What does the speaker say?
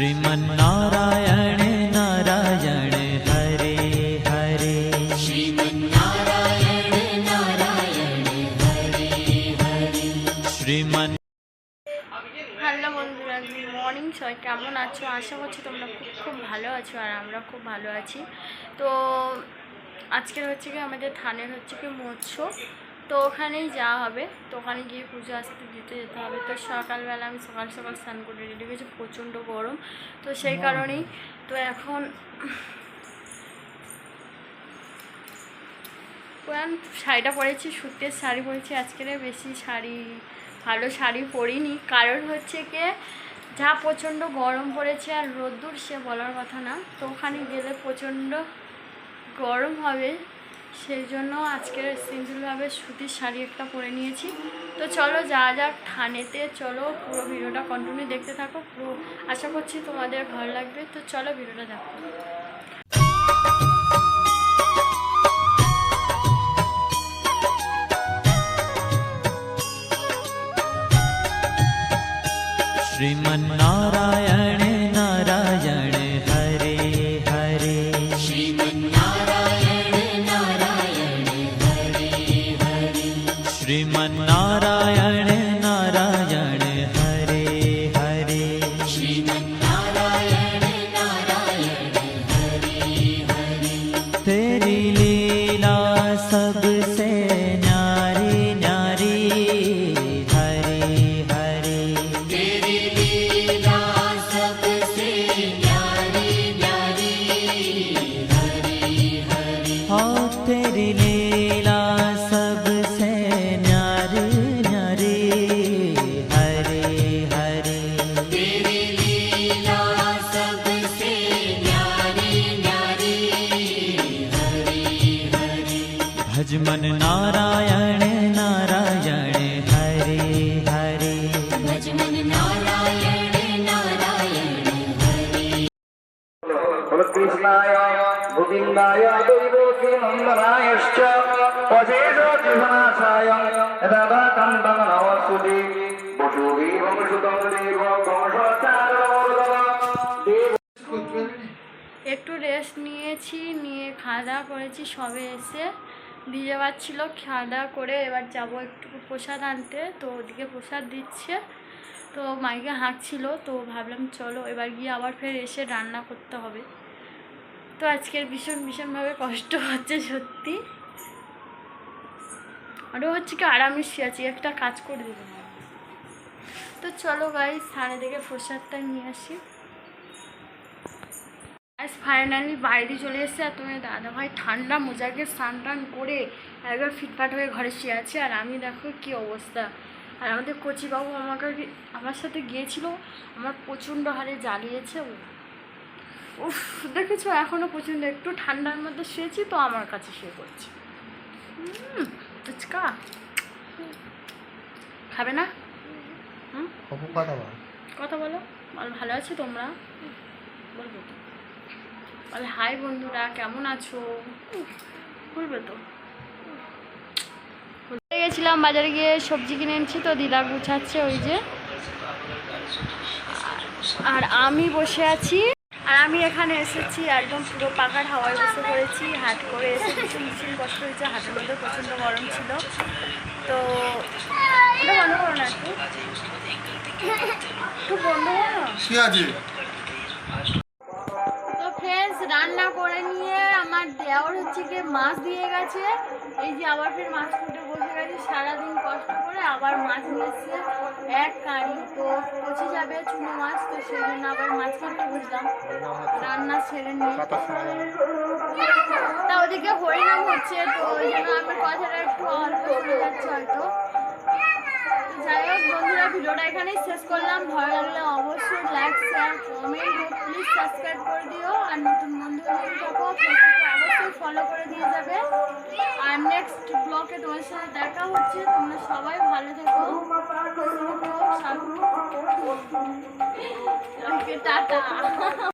श्रीमन्नारायण नारायण हरे हरे श्रीमन्नारायण नारायण हरे हरे श्रीमन् হ্যালো বন্ধুরা, good morning. সবাই কেমন আছো? আশা করছি তোমরা খুব ভালো আছো আর আমরা খুব ভালো আছি। তো আজকের হচ্ছে কি আমাদের থানের হচ্ছে কি মৎস্য, তো ওখানেই যাওয়া হবে। তো ওখানে গিয়ে পুজো আসতে দিতে যেতে হবে। তো সকালবেলা আমি সকাল সকাল স্নান করে রেডি হয়েছি, প্রচণ্ড গরম, তো সেই কারণেই তো এখন শাড়িটা পরেছি, সুতির শাড়ি পরেছি। আজকের বেশি ভালো শাড়ি পরিনি, কারণ হচ্ছে কি যা প্রচণ্ড গরম পড়েছে আর রোদ্দুর সে বলার কথা না। তো ওখানে গেলে প্রচণ্ড গরম হবে, সেই জন্য আজকের সিম্পলভাবে সুতির শাড়ি একটা পরে নিয়েছি। তো চলো যাওয়া যাক থানেতে, চলো পুরো ভিডিওটা কন্টিনিউ দেখতে থাকো, পুরো আশা করছি তোমাদের ভালো লাগবে। তো চলো ভিডিওটা দেখো। श्रीमन्नारायण नारायण हरे हरे श्रीमन्नारायण नारायण हरे हरे श्रीमन्नारायण नारायण हरे हरे श्रीमन्नारायण नारायण हरे हरे तेरी लीला सबसे न्यारी न्यारी हरे हरे तेरी लीला सबसे न्यारी न्यारी हरे हरे तेरी लीला सबसे न्यारी न्यारी हरे हरे भजमन नारायण नारायण हरे हरे भजमन नारायण नारायण हरे कृष्णाय गोविन्दाय दैवकी नन्दनायश्च अशेषविनाशाय यदा कन्दं नमस्तुते वसुदेवं सुतं देवं একটু রেস্ট নিয়েছি, নিয়ে খাওয়া দাওয়া করেছি, সবে এসে ভিজে পাচ্ছিল। খাওয়া দাওয়া করে এবার যাব একটু প্রসাদ আনতে। তো ওদিকে প্রসাদ দিচ্ছে, তো মাইকে হাঁকছিল, তো ভাবলাম চলো এবার গিয়ে আবার ফের এসে রান্না করতে হবে। তো আজকের ভীষণভাবে কষ্ট হচ্ছে সত্যি। আরও হচ্ছে কি আরামে আছি, একটা কাজ করে দেবো। তো চলো গাইস থানে থেকে প্রসাদটা নিয়ে আসি। আজ ফাইনালি বাইরে চলে এসেছে, আর তোমার দাদা ভাই ঠান্ডা মোজাকে স্নান টান করে একবার ফিটফাট হয়ে ঘরে শুয়ে আছে, আর আমি দেখো কি অবস্থা। আর আমাদের কচিবাবু আমার সাথে গিয়েছিল, আমার প্রচণ্ড হারে জ্বালিয়েছে। উফ, দেখেছো এখনও প্রচণ্ড একটু ঠান্ডার মধ্যে শুয়েছি, তো আমার কাছে শুয়ে পড়ছে। ফুচকা খাবে না? কথা বলো। ভালো আছো তোমরা? বলবো তো। বলে হাই বন্ধুরা, কেমন আছো? বলবে তো। গেছিলাম বাজারে, গিয়ে সবজি কিনে এনেছি, তো দিদা গুছাচ্ছে ওই যে, আর আমি বসে আছি। আর আমি এখানে এসেছি একদম পুরো পাখার হাওয়ায় বসে পড়েছি। হাট করে এসে ভীষণ কষ্ট হয়েছে, হাটের মধ্যে প্রচণ্ড গরম ছিল। তো ওটা বন্ধ করো না, একটু বন্ধ করো। তো ফ্রেন্ডস রান্না করে নিয়ে আমার দেওয়ার হচ্ছে গিয়ে মাছ দিয়ে গেছে। এই যে আবার ফের মাছ ফুটে বসে গেছে, সারাদিন কষ্ট করে আবার মাছ নিয়েছে এক কাঁড়ি। তো পচে যাবে চুনো মাছ, তো সেই জন্য আবার মাছ কাটতে বুঝলাম রান্না ছেড়ে নিয়ে। তা ওদিকে হরিনাম হচ্ছে, তো ওই জন্য আমার কথাটা একটু অল্প শুনে যাচ্ছে হয়তো। যাই হোক বন্ধুরা, ভিডিওটা এখানেই শেষ করলাম। ভালো লাগলে অবশ্যই লাইক শেয়ার কমেন্ট ও প্লিজ সাবস্ক্রাইব করে দিও। আর নতুন বন্ধু হয়ে থাকো ফেসবুকে অবশ্যই ফলো করে দিয়ে যাবে। আর নেক্সট ব্লগে তোমার সাথে দেখা হচ্ছে। তোমরা সবাই ভালো থেকো, টাটা।